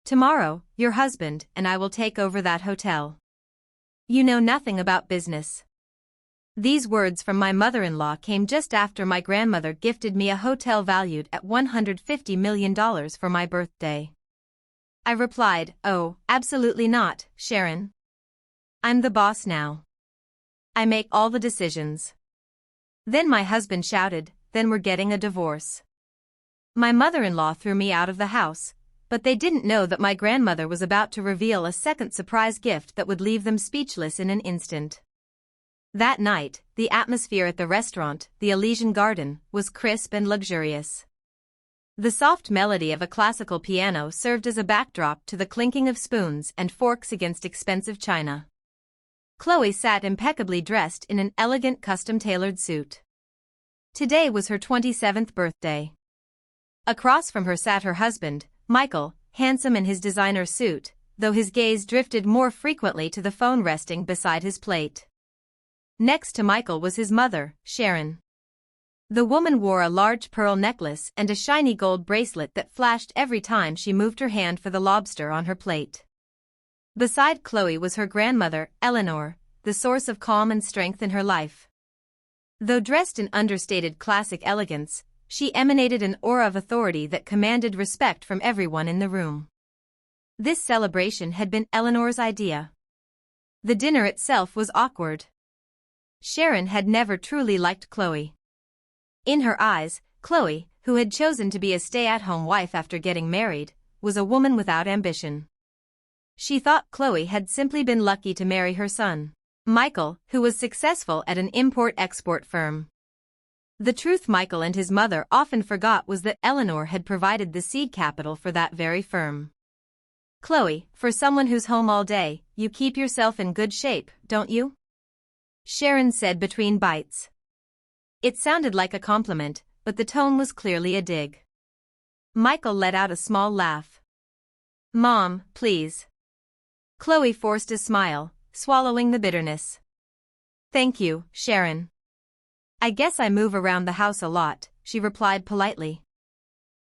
Tomorrow, your husband and I will take over that hotel. You know nothing about business. These words from my mother-in-law came just after my grandmother gifted me a hotel valued at $150 million for my birthday. I replied, "Oh, absolutely not, Sharon. I'm the boss now. I make all the decisions." Then my husband shouted, "Then we're getting a divorce." My mother-in-law threw me out of the house, but they didn't know that my grandmother was about to reveal a second surprise gift that would leave them speechless in an instant. That night, the atmosphere at the restaurant, the Elysian Garden, was crisp and luxurious. The soft melody of a classical piano served as a backdrop to the clinking of spoons and forks against expensive china. Chloe sat impeccably dressed in an elegant custom-tailored suit. Today was her 27th birthday. Across from her sat her husband, Michael, handsome in his designer suit, though his gaze drifted more frequently to the phone resting beside his plate. Next to Michael was his mother, Sharon. The woman wore a large pearl necklace and a shiny gold bracelet that flashed every time she moved her hand for the lobster on her plate. Beside Chloe was her grandmother, Eleanor, the source of calm and strength in her life. Though dressed in understated classic elegance, she emanated an aura of authority that commanded respect from everyone in the room. This celebration had been Eleanor's idea. The dinner itself was awkward. Sharon had never truly liked Chloe. In her eyes, Chloe, who had chosen to be a stay-at-home wife after getting married, was a woman without ambition. She thought Chloe had simply been lucky to marry her son, Michael, who was successful at an import-export firm. The truth Michael and his mother often forgot was that Eleanor had provided the seed capital for that very firm. "Chloe, for someone who's home all day, you keep yourself in good shape, don't you?" Sharon said between bites. It sounded like a compliment, but the tone was clearly a dig. Michael let out a small laugh. "Mom, please." Chloe forced a smile, swallowing the bitterness. "Thank you, Sharon. I guess I move around the house a lot," she replied politely.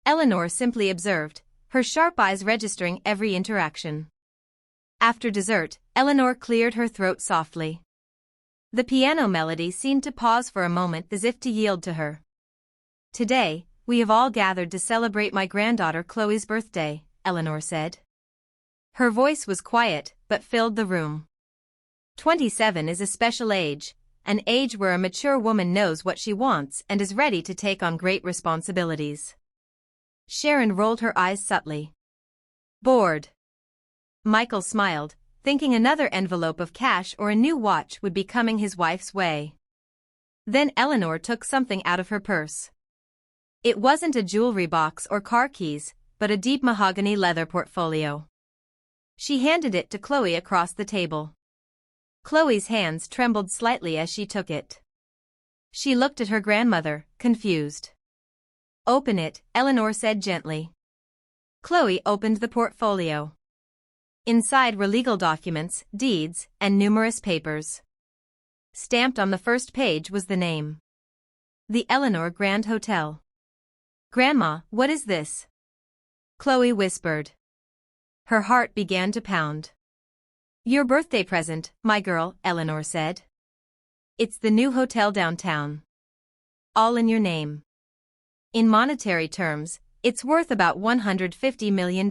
Eleanor simply observed, her sharp eyes registering every interaction. After dessert, Eleanor cleared her throat softly. The piano melody seemed to pause for a moment as if to yield to her. "Today, we have all gathered to celebrate my granddaughter Chloe's birthday," Eleanor said. Her voice was quiet, but filled the room. 27 is a special age, an age where a mature woman knows what she wants and is ready to take on great responsibilities. Sharon rolled her eyes subtly. "Bored." Michael smiled, thinking another envelope of cash or a new watch would be coming his wife's way. Then Eleanor took something out of her purse. It wasn't a jewelry box or car keys, but a deep mahogany leather portfolio. She handed it to Chloe across the table. Chloe's hands trembled slightly as she took it. She looked at her grandmother, confused. "Open it," Eleanor said gently. Chloe opened the portfolio. Inside were legal documents, deeds, and numerous papers. Stamped on the first page was the name. The Eleanor Grand Hotel. "Grandma, what is this?" Chloe whispered. Her heart began to pound. "Your birthday present, my girl," Eleanor said. "It's the new hotel downtown. All in your name. In monetary terms, it's worth about $150 million.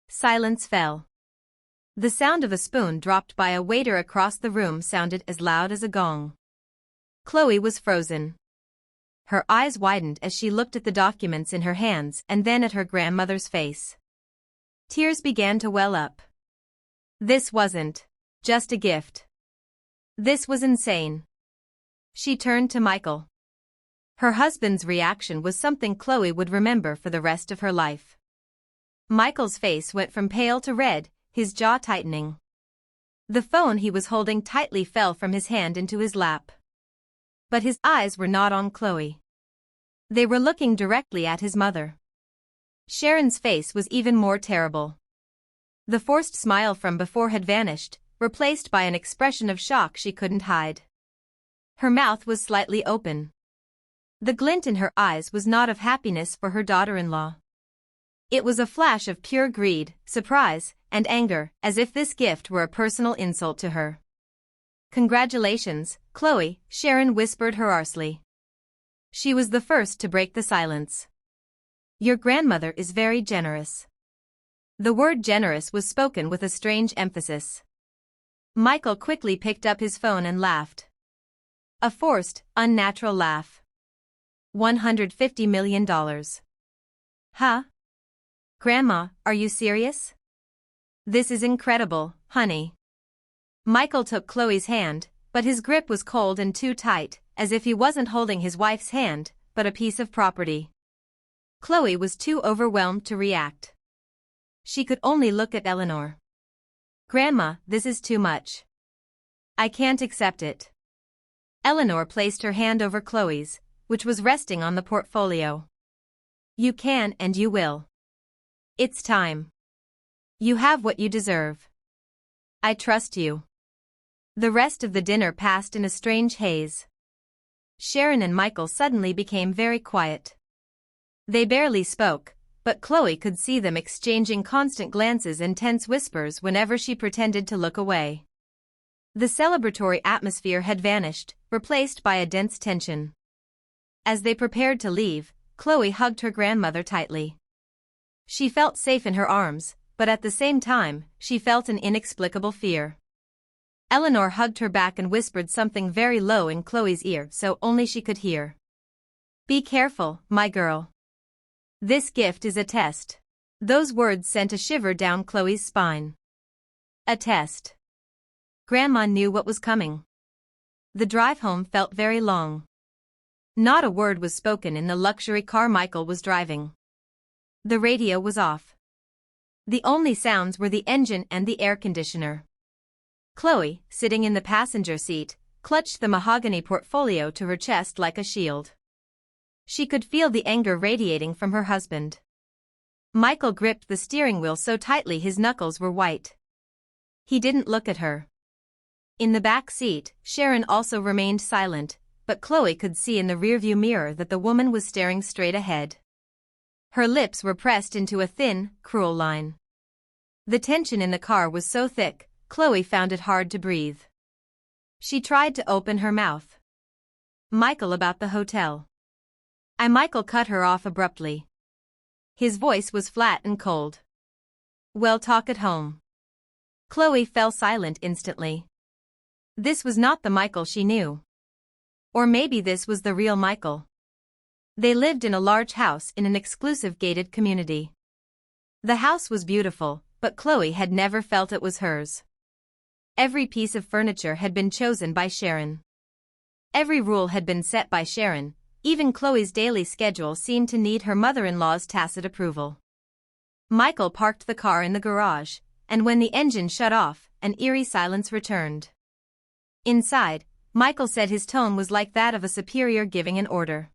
Silence fell. The sound of a spoon dropped by a waiter across the room sounded as loud as a gong. Chloe was frozen. Her eyes widened as she looked at the documents in her hands and then at her grandmother's face. Tears began to well up. This wasn't just a gift. This was insane. She turned to Michael. Her husband's reaction was something Chloe would remember for the rest of her life. Michael's face went from pale to red, his jaw tightening. The phone he was holding tightly fell from his hand into his lap. But his eyes were not on Chloe. They were looking directly at his mother. Sharon's face was even more terrible. The forced smile from before had vanished, replaced by an expression of shock she couldn't hide. Her mouth was slightly open. The glint in her eyes was not of happiness for her daughter-in-law. It was a flash of pure greed, surprise, and anger, as if this gift were a personal insult to her. "Congratulations, Chloe," Sharon whispered hoarsely. She was the first to break the silence. "Your grandmother is very generous." The word generous was spoken with a strange emphasis. Michael quickly picked up his phone and laughed. A forced, unnatural laugh. $150 million. Huh? Grandma, are you serious? This is incredible, honey. Michael took Chloe's hand, but his grip was cold and too tight, as if he wasn't holding his wife's hand, but a piece of property. Chloe was too overwhelmed to react. She could only look at Eleanor. "Grandma, this is too much. I can't accept it." Eleanor placed her hand over Chloe's, which was resting on the portfolio. "You can and you will. It's time. You have what you deserve. I trust you." The rest of the dinner passed in a strange haze. Sharon and Michael suddenly became very quiet. They barely spoke, but Chloe could see them exchanging constant glances and tense whispers whenever she pretended to look away. The celebratory atmosphere had vanished, replaced by a dense tension. As they prepared to leave, Chloe hugged her grandmother tightly. She felt safe in her arms, but at the same time, she felt an inexplicable fear. Eleanor hugged her back and whispered something very low in Chloe's ear so only she could hear. "Be careful, my girl. This gift is a test." Those words sent a shiver down Chloe's spine. A test. Grandma knew what was coming. The drive home felt very long. Not a word was spoken in the luxury car Michael was driving. The radio was off. The only sounds were the engine and the air conditioner. Chloe, sitting in the passenger seat, clutched the mahogany portfolio to her chest like a shield. She could feel the anger radiating from her husband. Michael gripped the steering wheel so tightly his knuckles were white. He didn't look at her. In the back seat, Sharon also remained silent, but Chloe could see in the rearview mirror that the woman was staring straight ahead. Her lips were pressed into a thin, cruel line. The tension in the car was so thick, Chloe found it hard to breathe. She tried to open her mouth. "Michael, about the hotel." Michael cut her off abruptly. His voice was flat and cold. "Well, talk at home." Chloe fell silent instantly. This was not the Michael she knew. Or maybe this was the real Michael. They lived in a large house in an exclusive gated community. The house was beautiful, but Chloe had never felt it was hers. Every piece of furniture had been chosen by Sharon. Every rule had been set by Sharon, even Chloe's daily schedule seemed to need her mother-in-law's tacit approval. Michael parked the car in the garage, and when the engine shut off, an eerie silence returned. Inside, Michael said his tone was like that of a superior giving an order.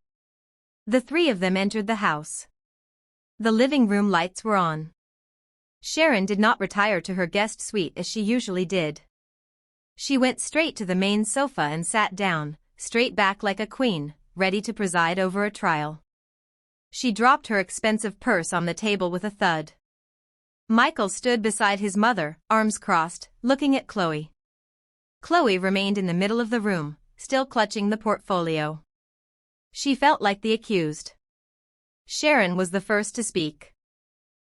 The three of them entered the house. The living room lights were on. Sharon did not retire to her guest suite as she usually did. She went straight to the main sofa and sat down, straight back like a queen, ready to preside over a trial. She dropped her expensive purse on the table with a thud. Michael stood beside his mother, arms crossed, looking at Chloe. Chloe remained in the middle of the room, still clutching the portfolio. She felt like the accused. Sharon was the first to speak.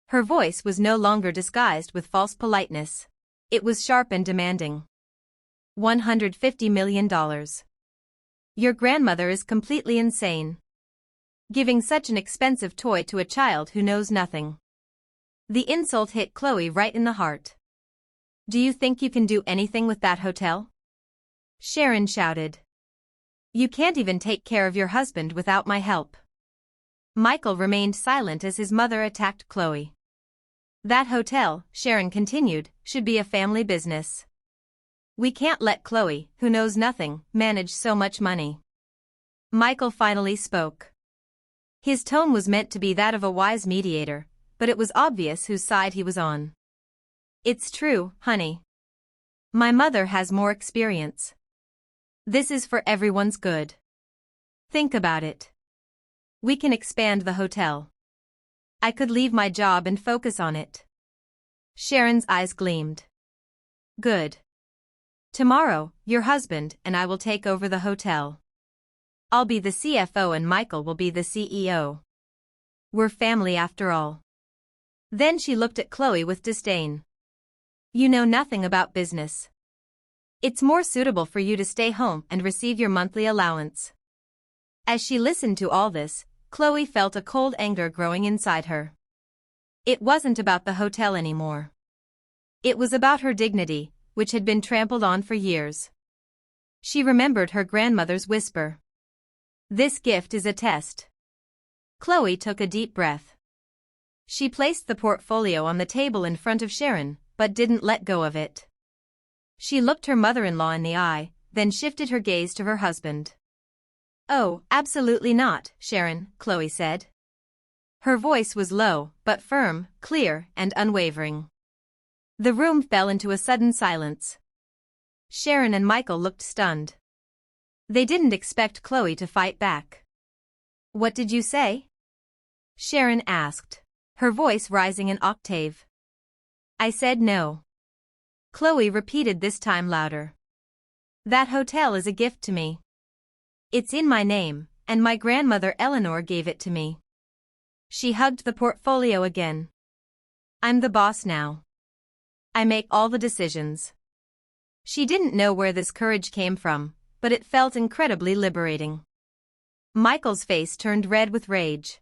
Her voice was no longer disguised with false politeness. It was sharp and demanding. $150 million. Your grandmother is completely insane. Giving such an expensive toy to a child who knows nothing. The insult hit Chloe right in the heart. Do you think you can do anything with that hotel? Sharon shouted. You can't even take care of your husband without my help. Michael remained silent as his mother attacked Chloe. That hotel, Sharon continued, should be a family business. We can't let Chloe, who knows nothing, manage so much money. Michael finally spoke. His tone was meant to be that of a wise mediator, but it was obvious whose side he was on. It's true, honey. My mother has more experience. This is for everyone's good. Think about it. We can expand the hotel. I could leave my job and focus on it. Sharon's eyes gleamed. Good. Tomorrow, your husband and I will take over the hotel. I'll be the CFO and Michael will be the CEO. We're family after all. Then she looked at Chloe with disdain. You know nothing about business. It's more suitable for you to stay home and receive your monthly allowance. As she listened to all this, Chloe felt a cold anger growing inside her. It wasn't about the hotel anymore. It was about her dignity, which had been trampled on for years. She remembered her grandmother's whisper. This gift is a test. Chloe took a deep breath. She placed the portfolio on the table in front of Sharon, but didn't let go of it. She looked her mother-in-law in the eye, then shifted her gaze to her husband. Oh, absolutely not, Sharon, Chloe said. Her voice was low, but firm, clear, and unwavering. The room fell into a sudden silence. Sharon and Michael looked stunned. They didn't expect Chloe to fight back. What did you say? Sharon asked, her voice rising an octave. I said no. Chloe repeated this time louder. That hotel is a gift to me. It's in my name, and my grandmother Eleanor gave it to me. She hugged the portfolio again. I'm the boss now. I make all the decisions. She didn't know where this courage came from, but it felt incredibly liberating. Michael's face turned red with rage.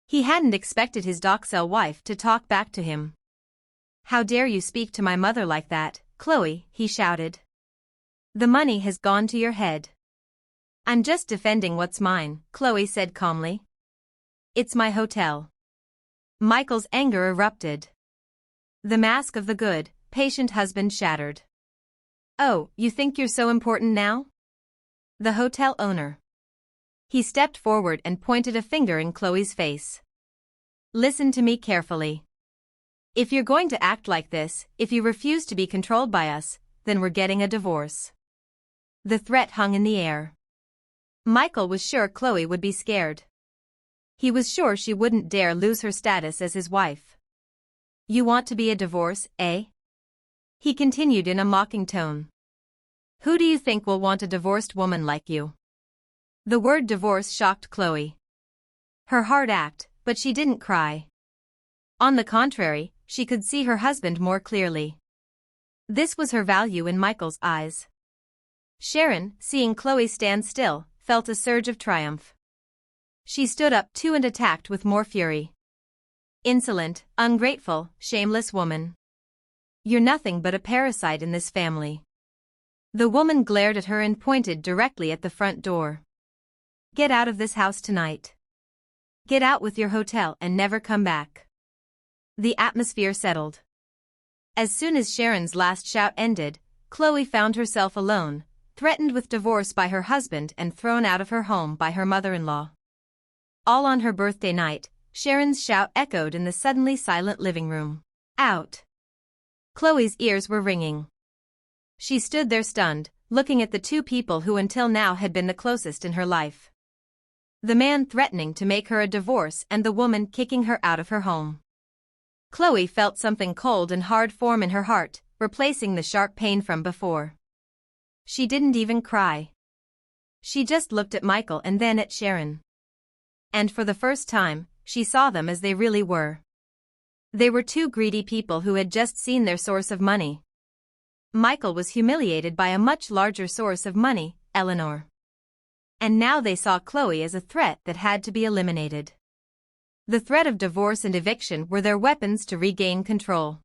He hadn't expected his docile wife to talk back to him. How dare you speak to my mother like that, Chloe, he shouted. The money has gone to your head. I'm just defending what's mine, Chloe said calmly. It's my hotel. Michael's anger erupted. The mask of the good, patient husband shattered. Oh, you think you're so important now? The hotel owner. He stepped forward and pointed a finger in Chloe's face. Listen to me carefully. If you're going to act like this, if you refuse to be controlled by us, then we're getting a divorce. The threat hung in the air. Michael was sure Chloe would be scared. He was sure she wouldn't dare lose her status as his wife. You want to be a divorce, eh? He continued in a mocking tone. Who do you think will want a divorced woman like you? The word divorce shocked Chloe. Her heart ached, but she didn't cry. On the contrary, she could see her husband more clearly. This was her value in Michael's eyes. Sharon, seeing Chloe stand still, felt a surge of triumph. She stood up too and attacked with more fury. Insolent, ungrateful, shameless woman. You're nothing but a parasite in this family. The woman glared at her and pointed directly at the front door. Get out of this house tonight. Get out with your hotel and never come back. The atmosphere settled. As soon as Sharon's last shout ended, Chloe found herself alone, threatened with divorce by her husband and thrown out of her home by her mother-in-law. All on her birthday night, Sharon's shout echoed in the suddenly silent living room. Out! Chloe's ears were ringing. She stood there stunned, looking at the two people who until now had been the closest in her life. The man threatening to make her a divorce and the woman kicking her out of her home. Chloe felt something cold and hard form in her heart, replacing the sharp pain from before. She didn't even cry. She just looked at Michael and then at Sharon. And for the first time, she saw them as they really were. They were two greedy people who had just seen their source of money. Michael was humiliated by a much larger source of money, Eleanor. And now they saw Chloe as a threat that had to be eliminated. The threat of divorce and eviction were their weapons to regain control.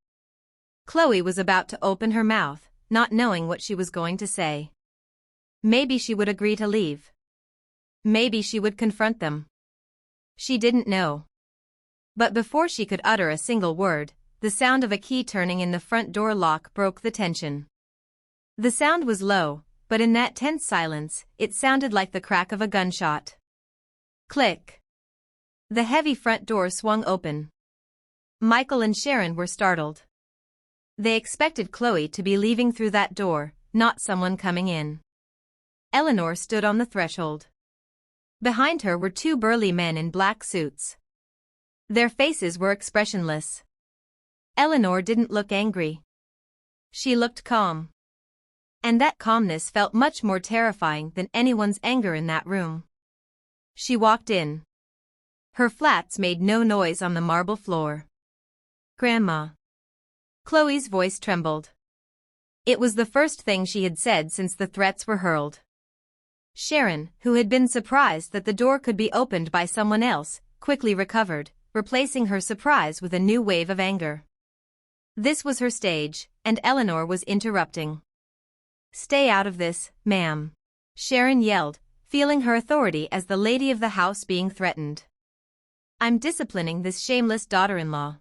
Chloe was about to open her mouth, not knowing what she was going to say. Maybe she would agree to leave. Maybe she would confront them. She didn't know. But before she could utter a single word, the sound of a key turning in the front door lock broke the tension. The sound was low, but in that tense silence, it sounded like the crack of a gunshot. Click. The heavy front door swung open. Michael and Sharon were startled. They expected Chloe to be leaving through that door, not someone coming in. Eleanor stood on the threshold. Behind her were two burly men in black suits. Their faces were expressionless. Eleanor didn't look angry. She looked calm. And that calmness felt much more terrifying than anyone's anger in that room. She walked in. Her flats made no noise on the marble floor. "Grandma." Chloe's voice trembled. It was the first thing she had said since the threats were hurled. Sharon, who had been surprised that the door could be opened by someone else, quickly recovered, replacing her surprise with a new wave of anger. This was her stage, and Eleanor was interrupting. "Stay out of this, ma'am," Sharon yelled, feeling her authority as the lady of the house being threatened. "I'm disciplining this shameless daughter-in-law.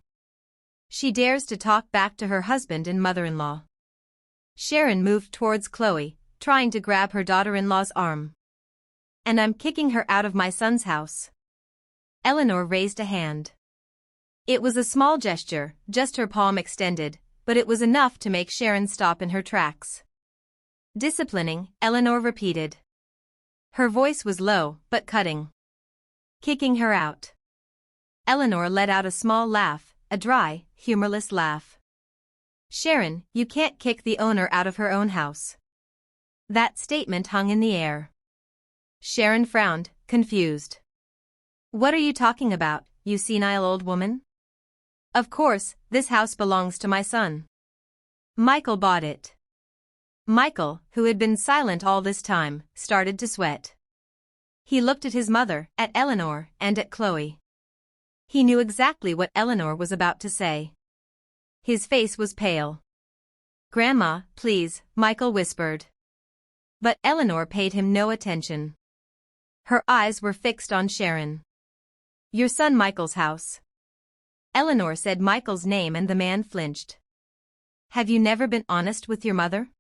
She dares to talk back to her husband and mother-in-law." Sharon moved towards Chloe, trying to grab her daughter-in-law's arm. "And I'm kicking her out of my son's house." Eleanor raised a hand. It was a small gesture, just her palm extended, but it was enough to make Sharon stop in her tracks. "Disciplining," Eleanor repeated. Her voice was low, but cutting. "Kicking her out." Eleanor let out a small laugh, a dry, humorless laugh. "Sharon, you can't kick the owner out of her own house." That statement hung in the air. Sharon frowned, confused. "What are you talking about, you senile old woman? Of course, this house belongs to my son. Michael bought it." Michael, who had been silent all this time, started to sweat. He looked at his mother, at Eleanor, and at Chloe. He knew exactly what Eleanor was about to say. His face was pale. "Grandma, please," Michael whispered. But Eleanor paid him no attention. Her eyes were fixed on Sharon. "Your son Michael's house." Eleanor said Michael's name and the man flinched. "Have you never been honest with your mother?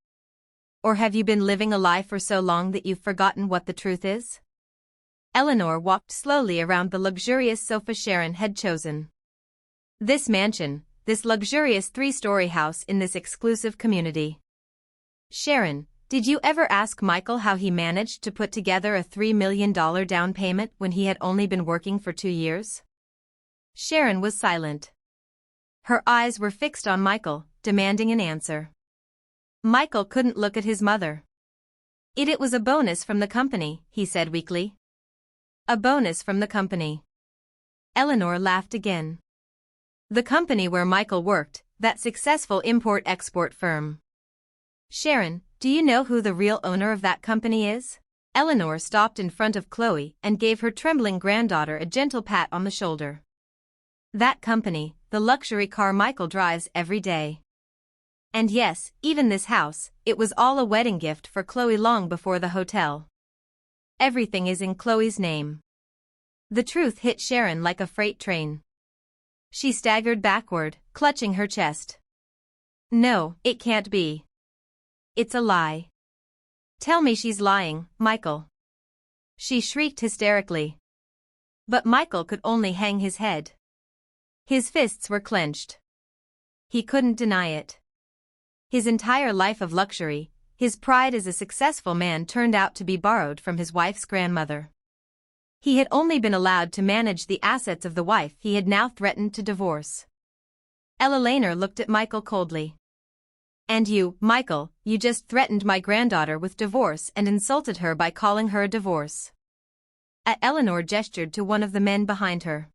Or have you been living a lie for so long that you've forgotten what the truth is?" Eleanor walked slowly around the luxurious sofa Sharon had chosen. This mansion, this luxurious 3-story house in this exclusive community. "Sharon, did you ever ask Michael how he managed to put together a $3 million down payment when he had only been working for 2 years?" Sharon was silent. Her eyes were fixed on Michael, demanding an answer. Michael couldn't look at his mother. It was a bonus from the company," he said weakly. "A bonus from the company." Eleanor laughed again. "The company where Michael worked, that successful import-export firm." "Sharon, do you know who the real owner of that company is?" Eleanor stopped in front of Chloe and gave her trembling granddaughter a gentle pat on the shoulder. "That company, the luxury car Michael drives every day. And yes, even this house, it was all a wedding gift for Chloe long before the hotel. Everything is in Chloe's name." The truth hit Sharon like a freight train. She staggered backward, clutching her chest. "No, it can't be. It's a lie. Tell me she's lying, Michael." She shrieked hysterically. But Michael could only hang his head. His fists were clenched. He couldn't deny it. His entire life of luxury, his pride as a successful man turned out to be borrowed from his wife's grandmother. He had only been allowed to manage the assets of the wife he had now threatened to divorce. Ella Laner looked at Michael coldly. "And you, Michael, you just threatened my granddaughter with divorce and insulted her by calling her a divorce." Eleanor gestured to one of the men behind her.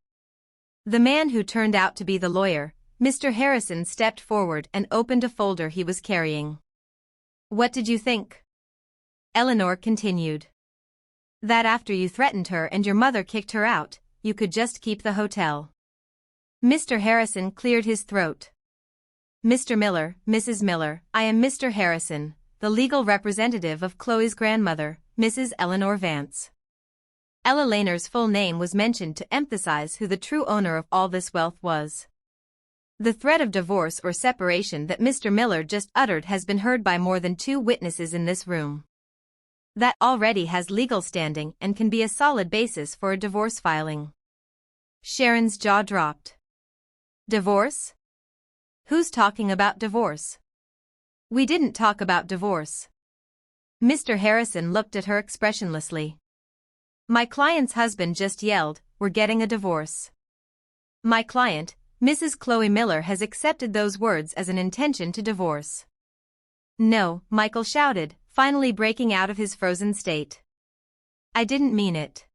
The man who turned out to be the lawyer, Mr. Harrison, stepped forward and opened a folder he was carrying. "What did you think?" Eleanor continued. "That after you threatened her and your mother kicked her out, you could just keep the hotel." Mr. Harrison cleared his throat. "Mr. Miller, Mrs. Miller, I am Mr. Harrison, the legal representative of Chloe's grandmother, Mrs. Eleanor Vance." Ella Laner's full name was mentioned to emphasize who the true owner of all this wealth was. The threat of divorce or separation that Mr. Miller just uttered has been heard by more than 2 witnesses in this room. That already has legal standing and can be a solid basis for a divorce filing. Sharon's jaw dropped. "Divorce? Who's talking about divorce?" "We didn't talk about divorce." Mr. Harrison looked at her expressionlessly. "My client's husband just yelled, 'We're getting a divorce.' My client, Mrs. Chloe Miller, has accepted those words as an intention to divorce. No, Michael shouted, finally breaking out of his frozen state. I didn't mean it.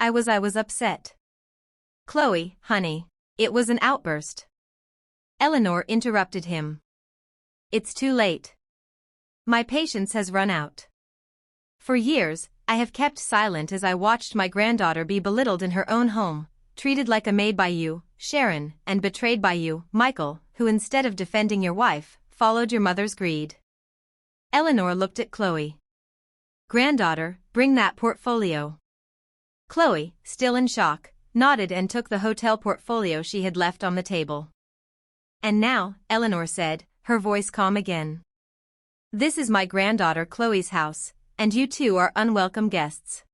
I was upset. Chloe, honey. It was an outburst. Eleanor interrupted him. It's too late. My patience has run out. For years, I have kept silent as I watched my granddaughter be belittled in her own home, treated like a maid by you, Sharon, and betrayed by you, Michael, who instead of defending your wife, followed your mother's greed. Eleanor looked at Chloe. Granddaughter, bring that portfolio. Chloe, still in shock, nodded and took the hotel portfolio she had left on the table. And now, Eleanor said, her voice calm again. This is my granddaughter Chloe's house, and you two are unwelcome guests.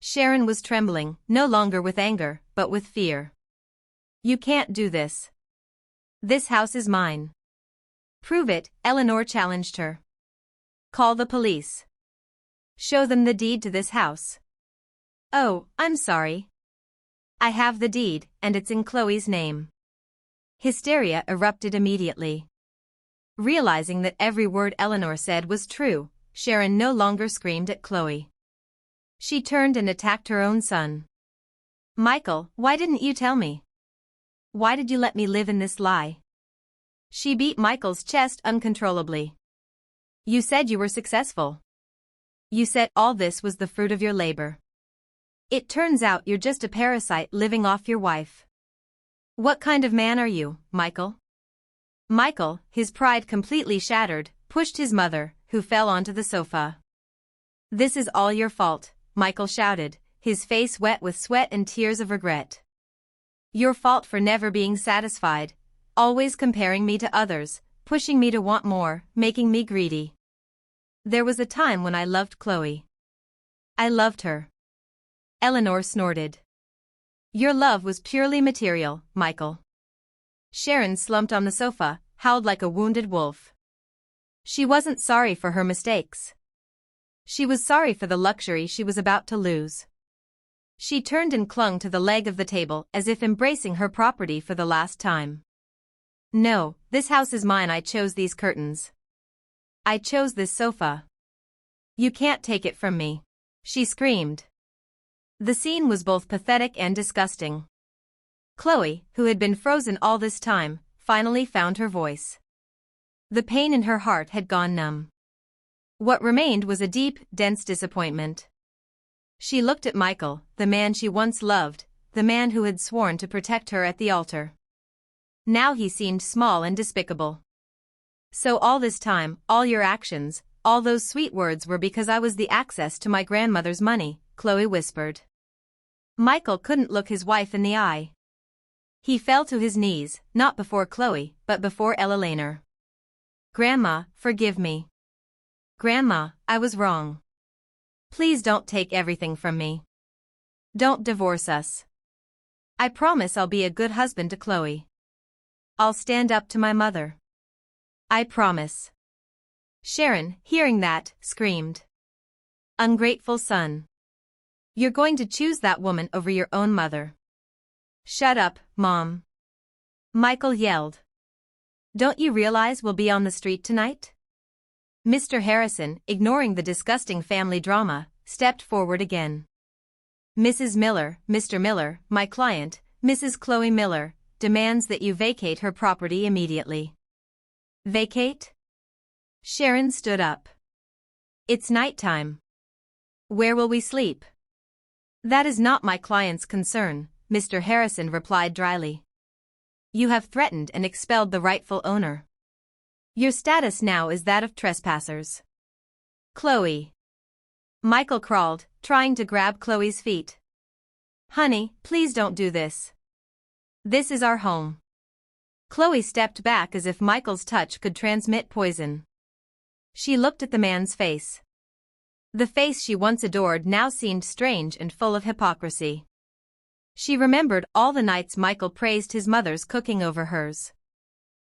Sharon was trembling, no longer with anger, but with fear. You can't do this. This house is mine. Prove it, Eleanor challenged her. Call the police. Show them the deed to this house. Oh, I'm sorry. I have the deed, and it's in Chloe's name. Hysteria erupted immediately. Realizing that every word Eleanor said was true, Sharon no longer screamed at Chloe. She turned and attacked her own son. Michael, why didn't you tell me? Why did you let me live in this lie? She beat Michael's chest uncontrollably. You said you were successful. You said all this was the fruit of your labor. It turns out you're just a parasite living off your wife. What kind of man are you, Michael? Michael, his pride completely shattered, pushed his mother, who fell onto the sofa. This is all your fault, Michael shouted, his face wet with sweat and tears of regret. Your fault for never being satisfied, always comparing me to others, pushing me to want more, making me greedy. There was a time when I loved Chloe. I loved her. Eleanor snorted. Your love was purely material, Michael. Sharon slumped on the sofa, howled like a wounded wolf. She wasn't sorry for her mistakes. She was sorry for the luxury she was about to lose. She turned and clung to the leg of the table as if embracing her property for the last time. No, this house is mine. I chose these curtains. I chose this sofa. You can't take it from me, she screamed. The scene was both pathetic and disgusting. Chloe, who had been frozen all this time, finally found her voice. The pain in her heart had gone numb. What remained was a deep, dense disappointment. She looked at Michael, the man she once loved, the man who had sworn to protect her at the altar. Now he seemed small and despicable. So all this time, all your actions, all those sweet words were because I was the access to my grandmother's money, Chloe whispered. Michael couldn't look his wife in the eye. He fell to his knees, not before Chloe, but before Eleanor. Grandma, forgive me. Grandma, I was wrong. Please don't take everything from me. Don't divorce us. I promise I'll be a good husband to Chloe. I'll stand up to my mother. I promise. Sharon, hearing that, screamed. Ungrateful son. You're going to choose that woman over your own mother. Shut up, Mom. Michael yelled. Don't you realize we'll be on the street tonight? Mr. Harrison, ignoring the disgusting family drama, stepped forward again. Mrs. Miller, Mr. Miller, my client, Mrs. Chloe Miller, demands that you vacate her property immediately. Vacate? Sharon stood up. It's nighttime. Where will we sleep? That is not my client's concern, Mr. Harrison replied dryly. You have threatened and expelled the rightful owner. Your status now is that of trespassers. Chloe. Michael crawled, trying to grab Chloe's feet. Honey, please don't do this. This is our home. Chloe stepped back as if Michael's touch could transmit poison. She looked at the man's face. The face she once adored now seemed strange and full of hypocrisy. She remembered all the nights Michael praised his mother's cooking over hers.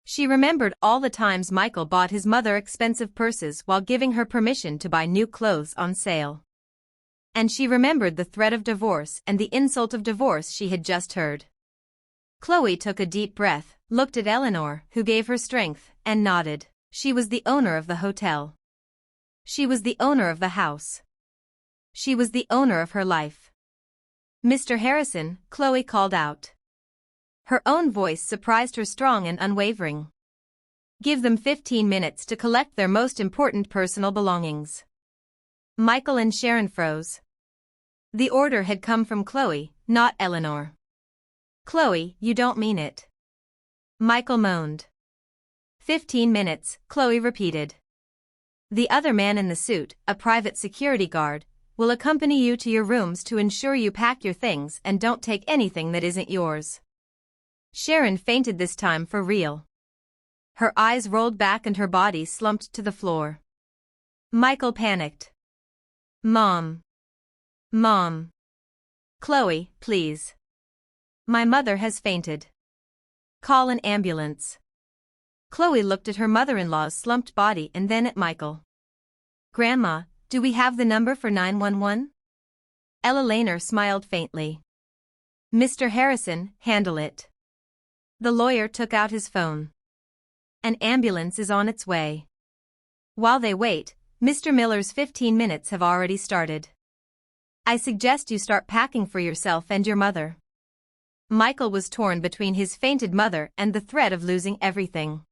She remembered all the times Michael bought his mother expensive purses while giving her permission to buy new clothes on sale. And she remembered the threat of divorce and the insult of divorce she had just heard. Chloe took a deep breath, looked at Eleanor, who gave her strength, and nodded. She was the owner of the hotel. She was the owner of the house. She was the owner of her life. "Mr. Harrison," Chloe called out. Her own voice surprised her, strong and unwavering. "Give them 15 minutes to collect their most important personal belongings." Michael and Sharon froze. The order had come from Chloe, not Eleanor. "Chloe, you don't mean it." Michael moaned. 15 minutes, Chloe repeated. "The other man in the suit, a private security guard, will accompany you to your rooms to ensure you pack your things and don't take anything that isn't yours." Sharon fainted, this time for real. Her eyes rolled back and her body slumped to the floor. Michael panicked. "Mom. Mom. Chloe, please. My mother has fainted. Call an ambulance." Chloe looked at her mother-in-law's slumped body and then at Michael. "Grandma, do we have the number for 911? Ella Laner smiled faintly. "Mr. Harrison, handle it." The lawyer took out his phone. "An ambulance is on its way. While they wait, Mr. Miller's 15 minutes have already started. I suggest you start packing for yourself and your mother." Michael was torn between his fainted mother and the threat of losing everything.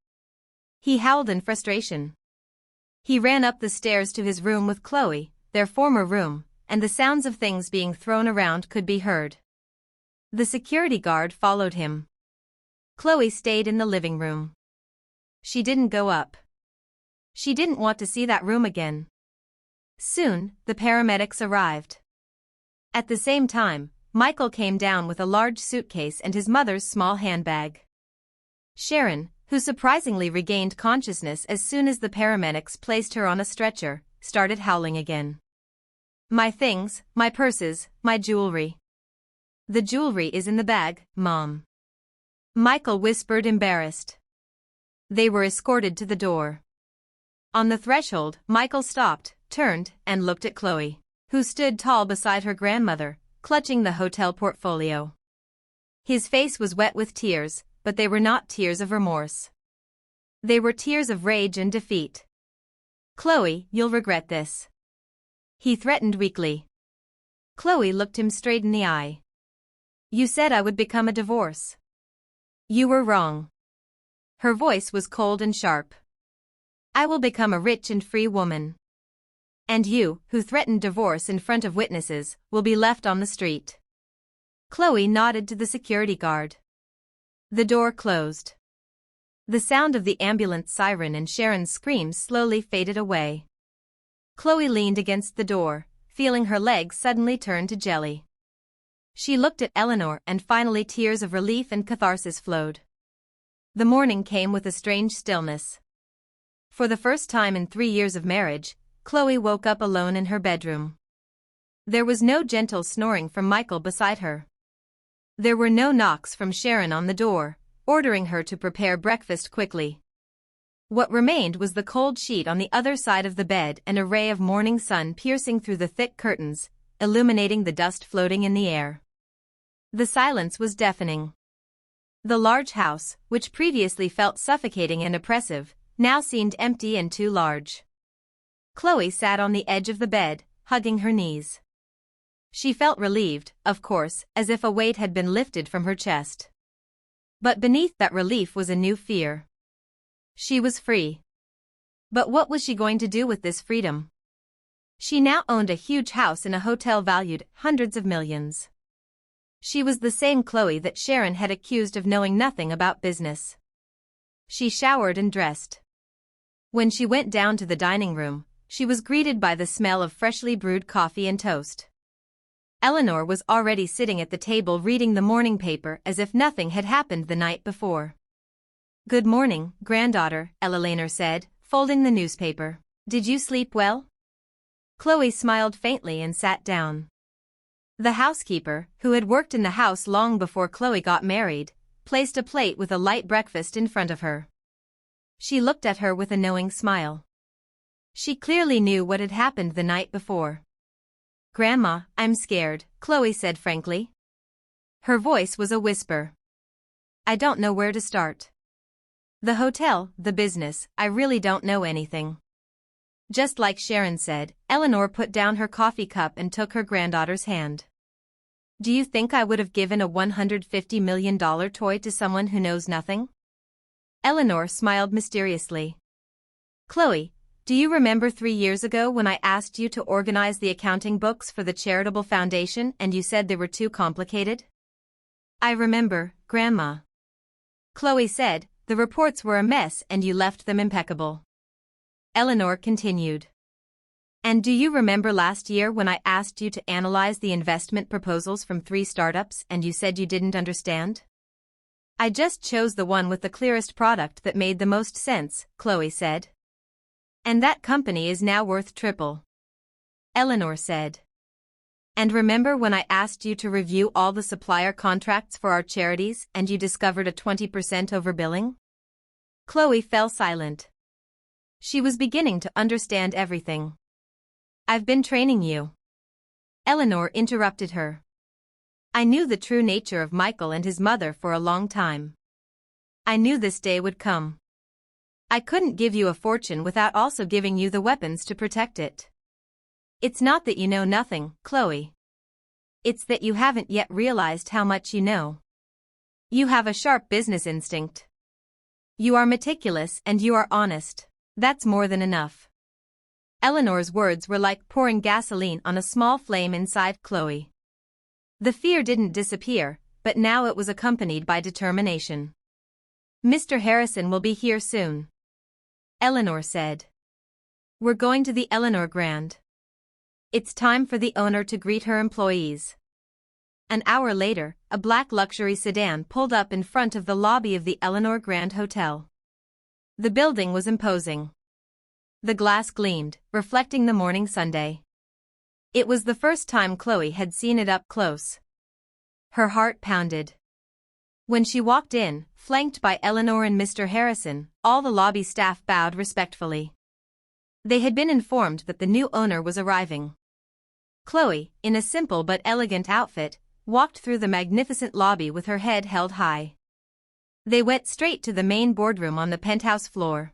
He howled in frustration. He ran up the stairs to his room with Chloe, their former room, and the sounds of things being thrown around could be heard. The security guard followed him. Chloe stayed in the living room. She didn't go up. She didn't want to see that room again. Soon, the paramedics arrived. At the same time, Michael came down with a large suitcase and his mother's small handbag. Sharon, who surprisingly regained consciousness as soon as the paramedics placed her on a stretcher, started howling again. "My things, my purses, my jewelry." "The jewelry is in the bag, Mom." Michael whispered, embarrassed. They were escorted to the door. On the threshold, Michael stopped, turned, and looked at Chloe, who stood tall beside her grandmother, clutching the hotel portfolio. His face was wet with tears, but they were not tears of remorse. They were tears of rage and defeat. "Chloe, you'll regret this," he threatened weakly. Chloe looked him straight in the eye. "You said I would become a divorce. You were wrong." Her voice was cold and sharp. "I will become a rich and free woman. And you, who threatened divorce in front of witnesses, will be left on the street." Chloe nodded to the security guard. The door closed. The sound of the ambulance siren and Sharon's screams slowly faded away. Chloe leaned against the door, feeling her legs suddenly turn to jelly. She looked at Eleanor and finally tears of relief and catharsis flowed. The morning came with a strange stillness. For the first time in 3 years of marriage, Chloe woke up alone in her bedroom. There was no gentle snoring from Michael beside her. There were no knocks from Sharon on the door, ordering her to prepare breakfast quickly. What remained was the cold sheet on the other side of the bed and a ray of morning sun piercing through the thick curtains, illuminating the dust floating in the air. The silence was deafening. The large house, which previously felt suffocating and oppressive, now seemed empty and too large. Chloe sat on the edge of the bed, hugging her knees. She felt relieved, of course, as if a weight had been lifted from her chest. But beneath that relief was a new fear. She was free. But what was she going to do with this freedom? She now owned a huge house in a hotel valued hundreds of millions. She was the same Chloe that Sharon had accused of knowing nothing about business. She showered and dressed. When she went down to the dining room, she was greeted by the smell of freshly brewed coffee and toast. Eleanor was already sitting at the table reading the morning paper as if nothing had happened the night before. "Good morning, granddaughter," Ella Laner said, folding the newspaper. "Did you sleep well?" Chloe smiled faintly and sat down. The housekeeper, who had worked in the house long before Chloe got married, placed a plate with a light breakfast in front of her. She looked at her with a knowing smile. She clearly knew what had happened the night before. "Grandma, I'm scared," Chloe said frankly. Her voice was a whisper. I don't know where to start. The hotel, the business, I really don't know anything. Just like Sharon said, Eleanor put down her coffee cup and took her granddaughter's hand. Do you think I would have given a $150 million toy to someone who knows nothing? Eleanor smiled mysteriously. Chloe, do you remember 3 years ago when I asked you to organize the accounting books for the charitable foundation and you said they were too complicated? I remember, Grandma. Chloe said, the reports were a mess and you left them impeccable. Eleanor continued. And do you remember last year when I asked you to analyze the investment proposals from 3 startups and you said you didn't understand? I just chose the one with the clearest product that made the most sense, Chloe said. And that company is now worth triple. Eleanor said. And remember when I asked you to review all the supplier contracts for our charities and you discovered a 20% overbilling? Chloe fell silent. She was beginning to understand everything. I've been training you. Eleanor interrupted her. I knew the true nature of Michael and his mother for a long time. I knew this day would come. I couldn't give you a fortune without also giving you the weapons to protect it. It's not that you know nothing, Chloe. It's that you haven't yet realized how much you know. You have a sharp business instinct. You are meticulous and you are honest. That's more than enough. Eleanor's words were like pouring gasoline on a small flame inside Chloe. The fear didn't disappear, but now it was accompanied by determination. Mr. Harrison will be here soon. Eleanor said. We're going to the Eleanor Grand. It's time for the owner to greet her employees. An hour later, a black luxury sedan pulled up in front of the lobby of the Eleanor Grand Hotel. The building was imposing. The glass gleamed, reflecting the morning sunday. It was the first time Chloe had seen it up close. Her heart pounded. When she walked in, flanked by Eleanor and Mr. Harrison, all the lobby staff bowed respectfully. They had been informed that the new owner was arriving. Chloe, in a simple but elegant outfit, walked through the magnificent lobby with her head held high. They went straight to the main boardroom on the penthouse floor.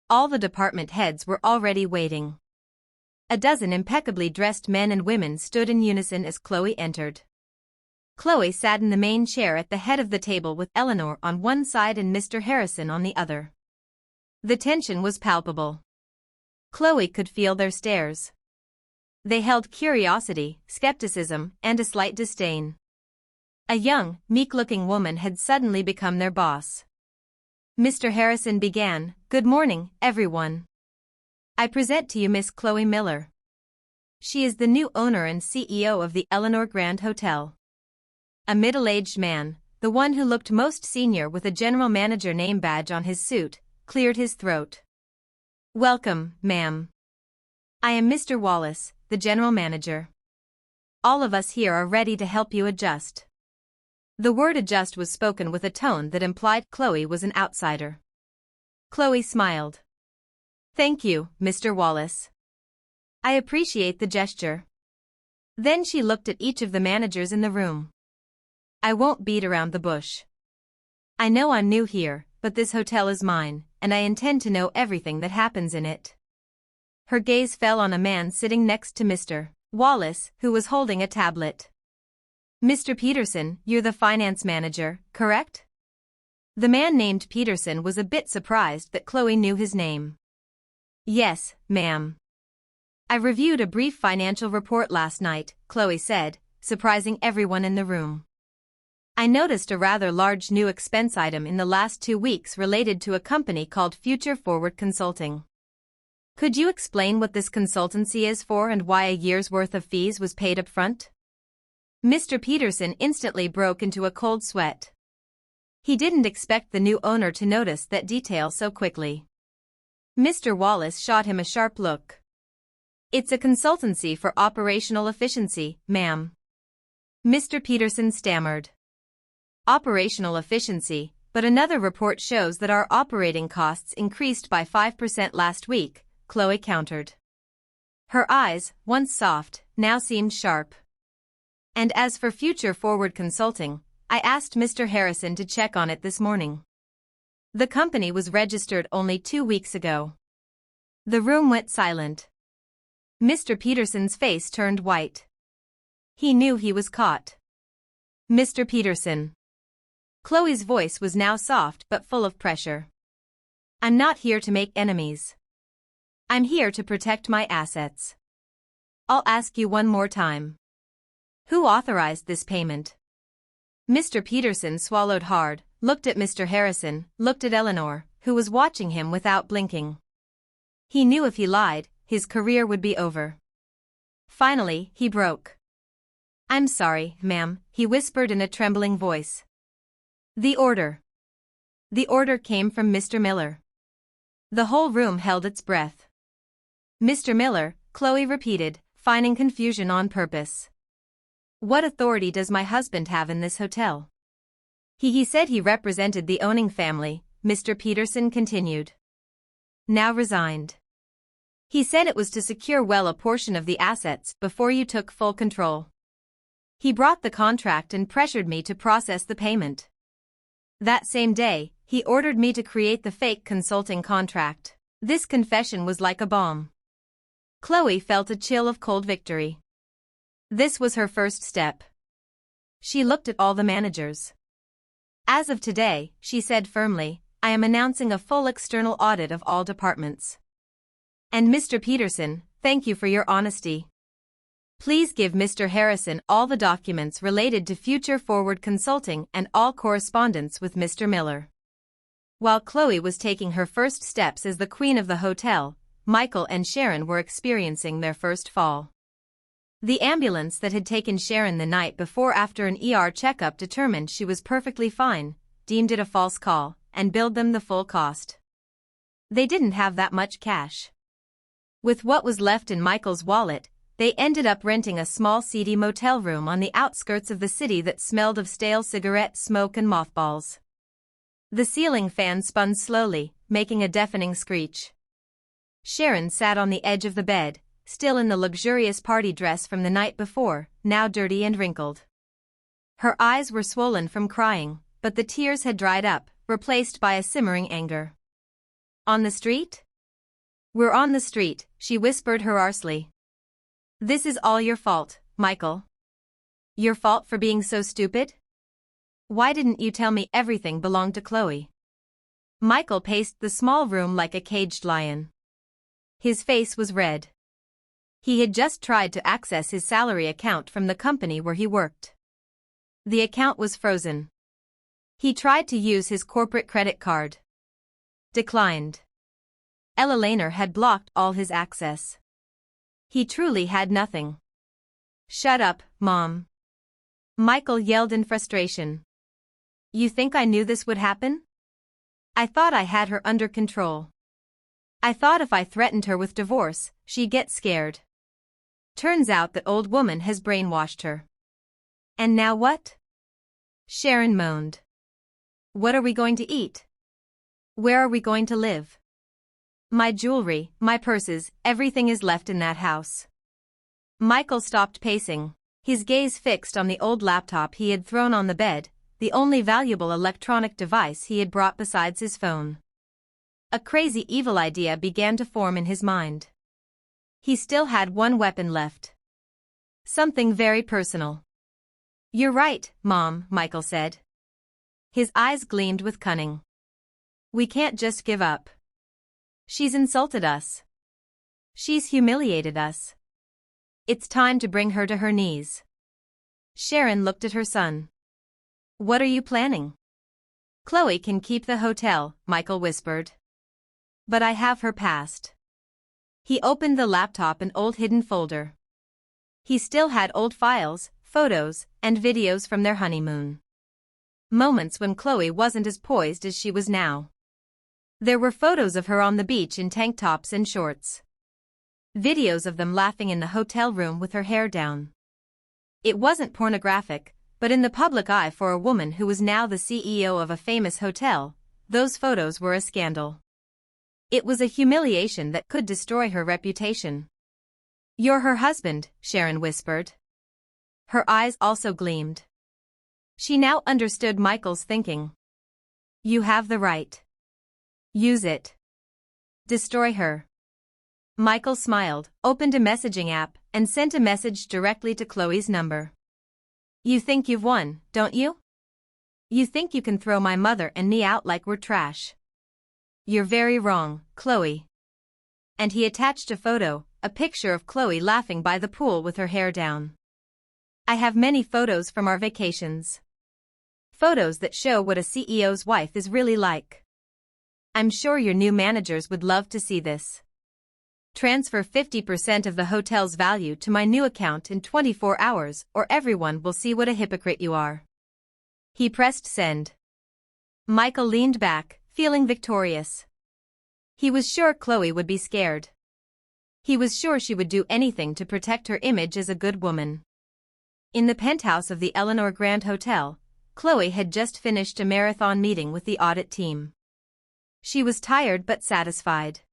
All the department heads were already waiting. A dozen impeccably dressed men and women stood in unison as Chloe entered. Chloe sat in the main chair at the head of the table with Eleanor on one side and Mr. Harrison on the other. The tension was palpable. Chloe could feel their stares. They held curiosity, skepticism, and a slight disdain. A young, meek-looking woman had suddenly become their boss. Mr. Harrison began, "Good morning, everyone. I present to you Miss Chloe Miller. She is the new owner and CEO of the Eleanor Grand Hotel." A middle-aged man, the one who looked most senior with a general manager name badge on his suit, cleared his throat. "Welcome, ma'am. I am Mr. Wallace, the general manager. All of us here are ready to help you adjust." The word adjust was spoken with a tone that implied Chloe was an outsider. Chloe smiled. "Thank you, Mr. Wallace. I appreciate the gesture." Then she looked at each of the managers in the room. "I won't beat around the bush. I know I'm new here, but this hotel is mine, and I intend to know everything that happens in it." Her gaze fell on a man sitting next to Mr. Wallace, who was holding a tablet. "Mr. Peterson, you're the finance manager, correct?" The man named Peterson was a bit surprised that Chloe knew his name. "Yes, ma'am. I reviewed a brief financial report last night," Chloe said, surprising everyone in the room. "I noticed a rather large new expense item in the last 2 weeks related to a company called Future Forward Consulting. Could you explain what this consultancy is for and why a year's worth of fees was paid up front?" Mr. Peterson instantly broke into a cold sweat. He didn't expect the new owner to notice that detail so quickly. Mr. Wallace shot him a sharp look. "It's a consultancy for operational efficiency, ma'am." Mr. Peterson stammered. "Operational efficiency, but another report shows that our operating costs increased by 5% last week," Chloe countered. Her eyes, once soft, now seemed sharp. "And as for Future Forward Consulting, I asked Mr. Harrison to check on it this morning. The company was registered only 2 weeks ago. The room went silent. Mr. Peterson's face turned white. He knew he was caught. Mr. Peterson. Chloe's voice was now soft but full of pressure. I'm not here to make enemies. I'm here to protect my assets. I'll ask you one more time. Who authorized this payment? Mr. Peterson swallowed hard, looked at Mr. Harrison, looked at Eleanor, who was watching him without blinking. He knew if he lied, his career would be over. Finally, he broke. I'm sorry, ma'am, he whispered in a trembling voice. The order. The order came from Mr. Miller. The whole room held its breath. Mr. Miller, Chloe repeated, feigning confusion on purpose. What authority does my husband have in this hotel? He said he represented the owning family, Mr. Peterson continued. Now resigned. He said it was to secure well a portion of the assets before you took full control. He brought the contract and pressured me to process the payment. That same day, he ordered me to create the fake consulting contract. This confession was like a bomb. Chloe felt a chill of cold victory. This was her first step. She looked at all the managers. As of today, she said firmly, I am announcing a full external audit of all departments. And Mr. Peterson, thank you for your honesty. Please give Mr. Harrison all the documents related to future forward consulting and all correspondence with Mr. Miller. While Chloe was taking her first steps as the queen of the hotel, Michael and Sharon were experiencing their first fall. The ambulance that had taken Sharon the night before after an ER checkup determined she was perfectly fine, deemed it a false call, and billed them the full cost. They didn't have that much cash. With what was left in Michael's wallet, they ended up renting a small seedy motel room on the outskirts of the city that smelled of stale cigarette smoke and mothballs. The ceiling fan spun slowly, making a deafening screech. Sharon sat on the edge of the bed, still in the luxurious party dress from the night before, now dirty and wrinkled. Her eyes were swollen from crying, but the tears had dried up, replaced by a simmering anger. On the street? We're on the street, she whispered hoarsely. This is all your fault, Michael. Your fault for being so stupid? Why didn't you tell me everything belonged to Chloe? Michael paced the small room like a caged lion. His face was red. He had just tried to access his salary account from the company where he worked. The account was frozen. He tried to use his corporate credit card. Declined. Ella Laner had blocked all his access. He truly had nothing. Shut up, Mom. Michael yelled in frustration. You think I knew this would happen? I thought I had her under control. I thought if I threatened her with divorce, she'd get scared. Turns out that old woman has brainwashed her. And now what? Sharon moaned. What are we going to eat? Where are we going to live? My jewelry, my purses, everything is left in that house. Michael stopped pacing, his gaze fixed on the old laptop he had thrown on the bed, the only valuable electronic device he had brought besides his phone. A crazy evil idea began to form in his mind. He still had one weapon left. Something very personal. You're right, Mom, Michael said. His eyes gleamed with cunning. We can't just give up. She's insulted us. She's humiliated us. It's time to bring her to her knees. Sharon looked at her son. What are you planning? Chloe can keep the hotel, Michael whispered. But I have her past. He opened the laptop, an old hidden folder. He still had old files, photos, and videos from their honeymoon. Moments when Chloe wasn't as poised as she was now. There were photos of her on the beach in tank tops and shorts. Videos of them laughing in the hotel room with her hair down. It wasn't pornographic, but in the public eye for a woman who was now the CEO of a famous hotel, those photos were a scandal. It was a humiliation that could destroy her reputation. You're her husband, Sharon whispered. Her eyes also gleamed. She now understood Michael's thinking. You have the right. Use it. Destroy her. Michael smiled, opened a messaging app, and sent a message directly to Chloe's number. You think you've won, don't you? You think you can throw my mother and me out like we're trash. You're very wrong, Chloe. And he attached a photo, a picture of Chloe laughing by the pool with her hair down. I have many photos from our vacations. Photos that show what a CEO's wife is really like. I'm sure your new managers would love to see this. Transfer 50% of the hotel's value to my new account in 24 hours or everyone will see what a hypocrite you are. He pressed send. Michael leaned back, feeling victorious. He was sure Chloe would be scared. He was sure she would do anything to protect her image as a good woman. In the penthouse of the Eleanor Grand Hotel, Chloe had just finished a marathon meeting with the audit team. She was tired but satisfied.